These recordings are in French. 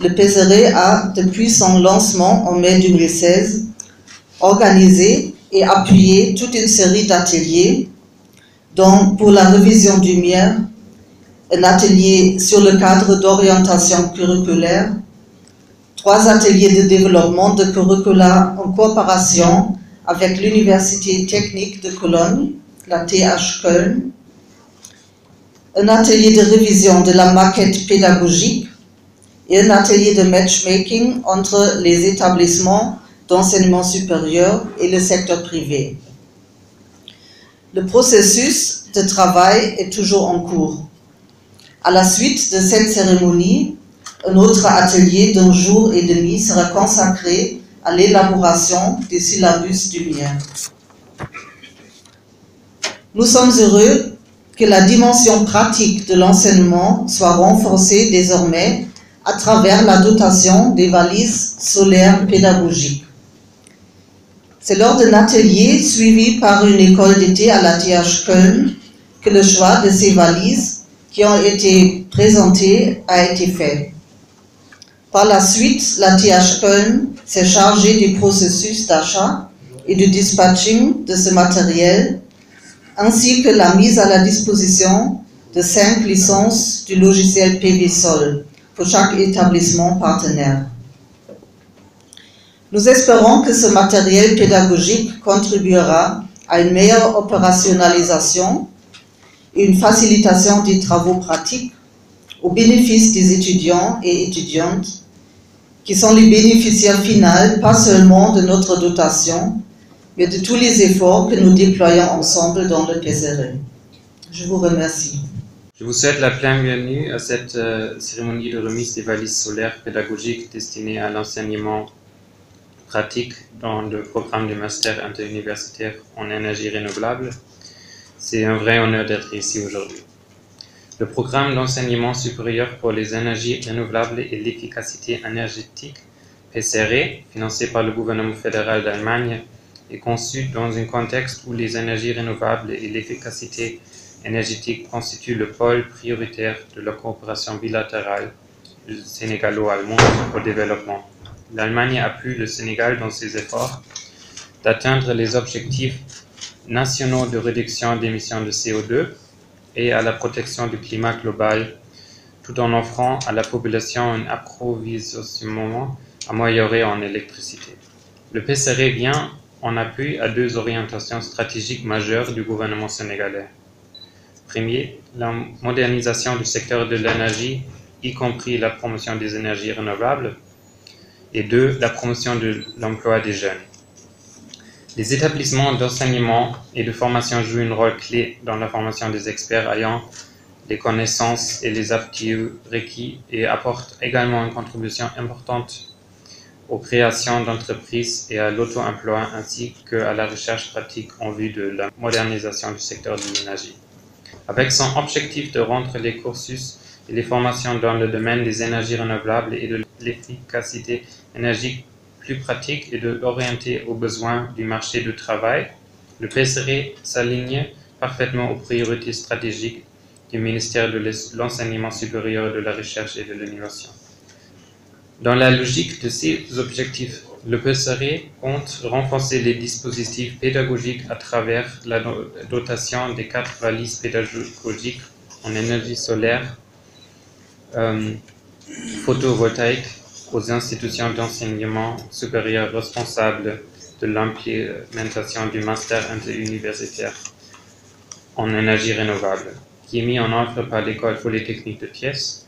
Le PSRE a, depuis son lancement en mai 2016, organisé et appuyé toute une série d'ateliers, dont pour la révision du MIER, un atelier sur le cadre d'orientation curriculaire, 3 ateliers de développement de curricula en coopération avec l'Université technique de Cologne, la TH Köln, un atelier de révision de la maquette pédagogique et un atelier de matchmaking entre les établissements d'enseignement supérieur et le secteur privé. Le processus de travail est toujours en cours. À la suite de cette cérémonie, un autre atelier d'un jour et demi sera consacré à l'élaboration des syllabus du MIER. Nous sommes heureux que la dimension pratique de l'enseignement soit renforcée désormais à travers la dotation des valises solaires pédagogiques. C'est lors d'un atelier suivi par une école d'été à la TH Köln que le choix de ces valises qui ont été présentées a été fait. Par la suite, la TH Köln s'est chargée du processus d'achat et du dispatching de ce matériel, ainsi que la mise à la disposition de 5 licences du logiciel PV-Sol pour chaque établissement partenaire. Nous espérons que ce matériel pédagogique contribuera à une meilleure opérationnalisation et une facilitation des travaux pratiques au bénéfice des étudiants et étudiantes qui sont les bénéficiaires finaux, pas seulement de notre dotation, mais de tous les efforts que nous déployons ensemble dans le PSRE. Je vous remercie. Je vous souhaite la bienvenue à cette cérémonie de remise des valises solaires pédagogiques destinées à l'enseignement pratique dans le programme de master interuniversitaire en énergie renouvelable. C'est un vrai honneur d'être ici aujourd'hui. Le programme d'enseignement supérieur pour les énergies renouvelables et l'efficacité énergétique, PSRE, financé par le gouvernement fédéral d'Allemagne, est conçu dans un contexte où les énergies renouvelables et l'efficacité énergétique constituent le pôle prioritaire de la coopération bilatérale sénégalo-allemande au développement. L'Allemagne appuie le Sénégal dans ses efforts d'atteindre les objectifs nationaux de réduction d'émissions de CO2 et à la protection du climat global, tout en offrant à la population un approvisionnement amélioré en électricité. Le PSRE vient en appui à 2 orientations stratégiques majeures du gouvernement sénégalais. Premier, la modernisation du secteur de l'énergie, y compris la promotion des énergies renouvelables, et 2, la promotion de l'emploi des jeunes. Les établissements d'enseignement et de formation jouent un rôle clé dans la formation des experts ayant les connaissances et les aptitudes requises et apportent également une contribution importante aux créations d'entreprises et à l'auto-emploi ainsi qu'à la recherche pratique en vue de la modernisation du secteur de l'énergie. Avec son objectif de rendre les cursus et les formations dans le domaine des énergies renouvelables et de l'efficacité énergétique plus pratique et de l'orienter aux besoins du marché du travail, le PSRE s'aligne parfaitement aux priorités stratégiques du ministère de l'Enseignement supérieur, de la Recherche et de l'Innovation. Dans la logique de ces objectifs, le PSRE compte renforcer les dispositifs pédagogiques à travers la dotation des 4 valises pédagogiques en énergie solaire, photovoltaïque, aux institutions d'enseignement supérieur responsables de l'implémentation du master interuniversitaire en énergie renouvelable, qui est mis en œuvre par l'École polytechnique de Thiès,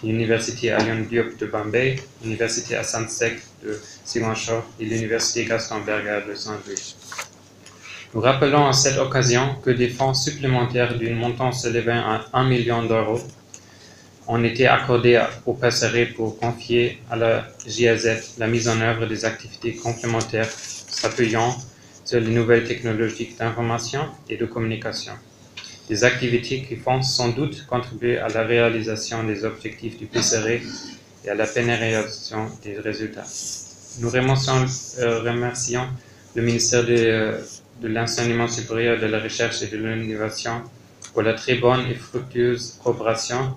l'Université Alioune Diop de Bombay, l'Université Assane Seck de Ziguinchor et l'Université Gaston Berger de Saint-Louis. Nous rappelons à cette occasion que des fonds supplémentaires d'un montant s'élevant à 1 million d'euros ont été accordés au PSRE pour confier à la GIZ la mise en œuvre des activités complémentaires s'appuyant sur les nouvelles technologies d'information et de communication. Des activités qui vont sans doute contribuer à la réalisation des objectifs du PSRE et à la pérennisation des résultats. Nous remercions le ministère de l'Enseignement supérieur, de la Recherche et de l'Innovation pour la très bonne et fructueuse coopération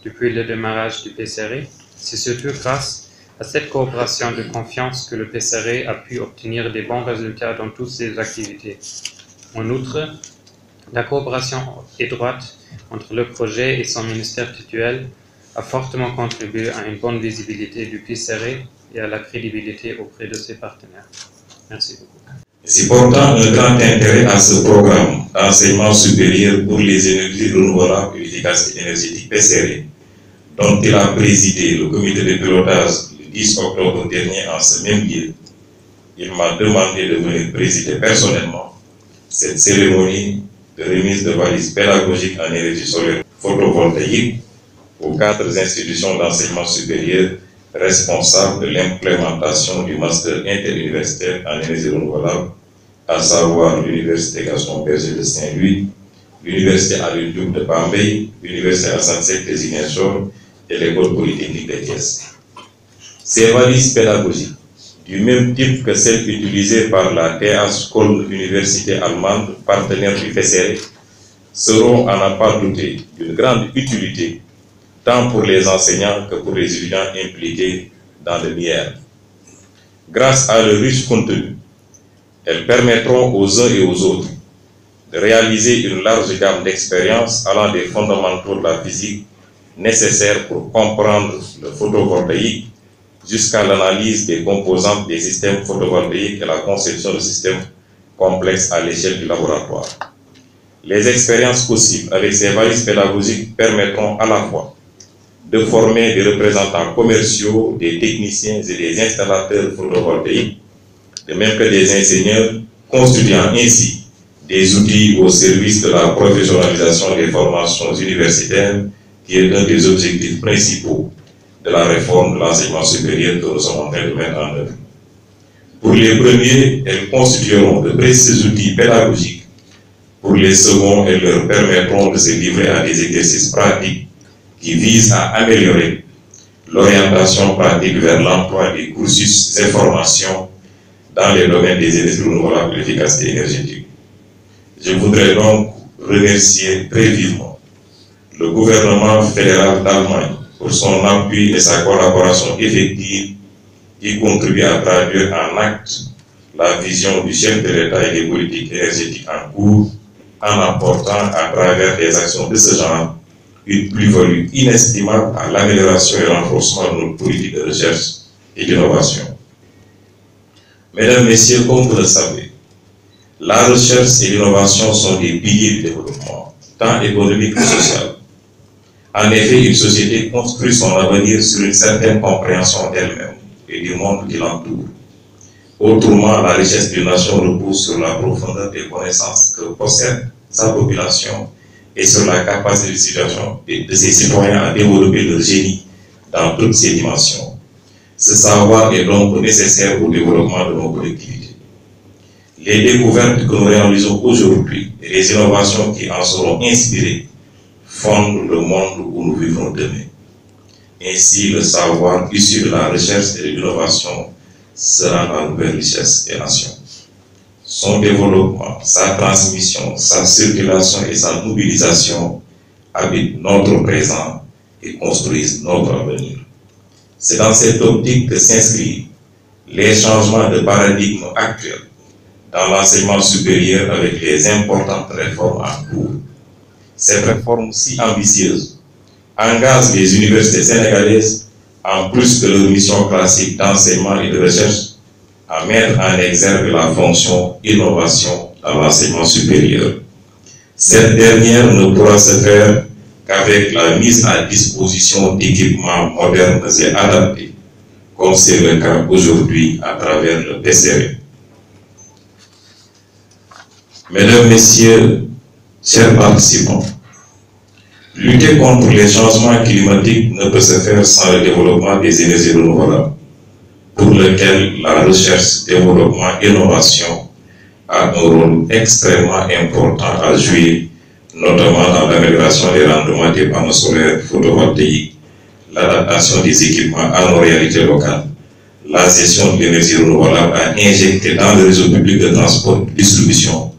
depuis le démarrage du PSRE C'est surtout grâce à cette coopération de confiance que le PCRE a pu obtenir des bons résultats dans toutes ses activités. En outre, la coopération étroite entre le projet et son ministère titulaire a fortement contribué à une bonne visibilité du PCRE et à la crédibilité auprès de ses partenaires. Merci beaucoup. C'est portant un grand intérêt à ce programme d'enseignement supérieur pour les énergies renouvelables et l'efficacité énergétique PCRE, dont il a présidé le comité de pilotage le 10 octobre dernier en ce même lieu. Il m'a demandé de venir présider personnellement cette cérémonie de remise de valises pédagogiques en énergie solaire photovoltaïque aux 4 institutions d'enseignement supérieur responsables de l'implémentation du master interuniversitaire en énergie renouvelable, à savoir l'Université Gaston Berger de Saint-Louis, l'Université Alioune Diop de Bambey, l'Université Assane Seck de Ziguinchor et l'École polytechnique de Thiès. Ces valises pédagogiques, du même type que celles utilisées par la TH Köln Université allemande, partenaire du PCRE, seront, à n'en pas douter, d'une grande utilité tant pour les enseignants que pour les étudiants impliqués dans le MIER. Grâce à leur riche contenu, elles permettront aux uns et aux autres de réaliser une large gamme d'expériences allant des fondamentaux de la physique nécessaires pour comprendre le photovoltaïque jusqu'à l'analyse des composantes des systèmes photovoltaïques et la conception de systèmes complexes à l'échelle du laboratoire. Les expériences possibles avec ces valises pédagogiques permettront à la fois de former des représentants commerciaux, des techniciens et des installateurs photovoltaïques, de même que des ingénieurs, constituant ainsi des outils au service de la professionnalisation des formations universitaires, qui est l'un des objectifs principaux de la réforme de l'enseignement supérieur que nous sommes en train de mettre en œuvre. Pour les premiers, elles constitueront de précieux outils pédagogiques. Pour les seconds, elles leur permettront de se livrer à des exercices pratiques qui visent à améliorer l'orientation pratique vers l'emploi des cursus et formations dans les domaines des énergies renouvelables et l'efficacité énergétique. Je voudrais donc remercier très vivement le gouvernement fédéral d'Allemagne pour son appui et sa collaboration effective qui contribue à traduire en acte la vision du chef de l'État et des politiques énergétiques en cours en apportant à travers des actions de ce genre une plus-value inestimable à l'amélioration et renforcement de nos politiques de recherche et d'innovation. Mesdames, Messieurs, comme vous le savez, la recherche et l'innovation sont des piliers du développement, tant économique que social. En effet, une société construit son avenir sur une certaine compréhension d'elle-même et du monde qui l'entoure. Autrement, la richesse d'une nation repose sur la profondeur des connaissances que possède sa population et sur la capacité de ses citoyens à développer leur génie dans toutes ses dimensions. Ce savoir est donc nécessaire au développement de nos collectivités. Les découvertes que nous réalisons aujourd'hui et les innovations qui en seront inspirées fondent le monde où nous vivons demain. Ainsi, le savoir issu de la recherche et de l'innovation sera la nouvelle richesse des nations. Son développement, sa transmission, sa circulation et sa mobilisation habitent notre présent et construisent notre avenir. C'est dans cette optique que s'inscrivent les changements de paradigme actuels dans l'enseignement supérieur avec les importantes réformes en cours. Cette réforme si ambitieuse engage les universités sénégalaises, en plus de leur mission classique d'enseignement et de recherche, à mettre en exergue la fonction innovation dans l'enseignement supérieur. Cette dernière ne pourra se faire qu'avec la mise à disposition d'équipements modernes et adaptés, comme c'est le cas aujourd'hui à travers le PCRE. Mesdames, Messieurs, chers participants, lutter contre les changements climatiques ne peut se faire sans le développement des énergies renouvelables, pour lequel la recherche, développement et innovation a un rôle extrêmement important à jouer, notamment dans l'amélioration des rendements des panneaux solaires photovoltaïques, l'adaptation des équipements à nos réalités locales, la gestion de l'énergie renouvelable à injecter dans le réseau public de transport et de distribution,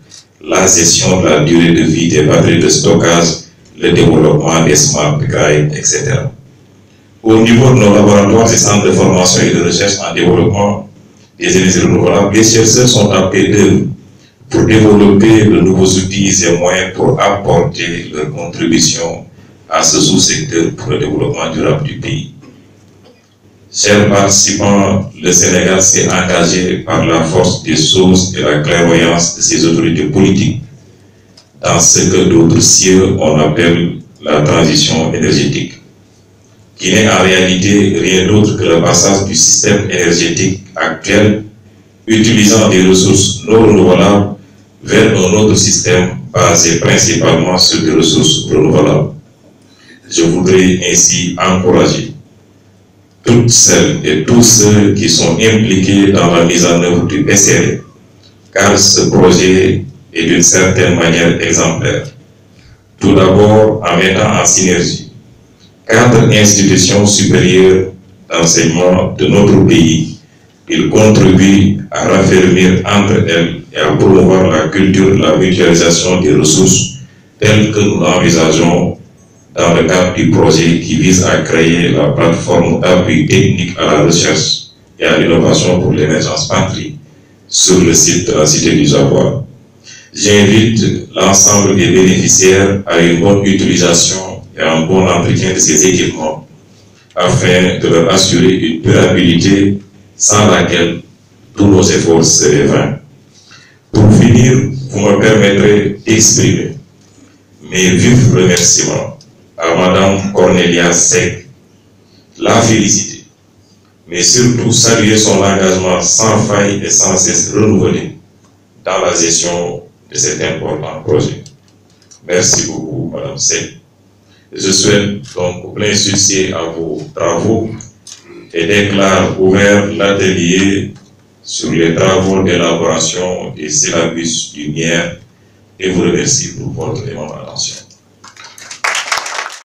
la gestion de la durée de vie des batteries de stockage, le développement des smart grids, etc. Au niveau de nos laboratoires et centres de formation et de recherche en développement des énergies renouvelables, les chercheurs sont appelés d'œuvre pour développer de nouveaux outils et moyens pour apporter leur contribution à ce sous-secteur pour le développement durable du pays. Chers participants, le Sénégal s'est engagé par la force des choses et la clairvoyance de ses autorités politiques dans ce que d'autres cieux on appelle la transition énergétique, qui n'est en réalité rien d'autre que le passage du système énergétique actuel utilisant des ressources non renouvelables vers un autre système basé principalement sur des ressources renouvelables. Je voudrais ainsi encourager toutes celles et tous ceux qui sont impliqués dans la mise en œuvre du PCRE, car ce projet est d'une certaine manière exemplaire. Tout d'abord, en mettant en synergie 4 institutions supérieures d'enseignement de notre pays, il contribue à raffermir entre elles et à promouvoir la culture de la mutualisation des ressources telle que nous l'envisageons dans le cadre du projet qui vise à créer la plateforme d'appui technique à la recherche et à l'innovation pour l'émergence patrie sur le site de la Cité du Savoir. J'invite l'ensemble des bénéficiaires à une bonne utilisation et un bon entretien de ces équipements afin de leur assurer une durabilité sans laquelle tous nos efforts seraient vains. Pour finir, vous me permettrez d'exprimer mes vifs remerciements à Madame Cornelia Seck, la féliciter, mais surtout saluer son engagement sans faille et sans cesse renouvelé dans la gestion de cet important projet. Merci beaucoup, Madame Seck. Je souhaite donc plein succès à vos travaux et déclare ouvert l'atelier sur les travaux d'élaboration des syllabus du MIER et vous remercie pour votre aimable attention.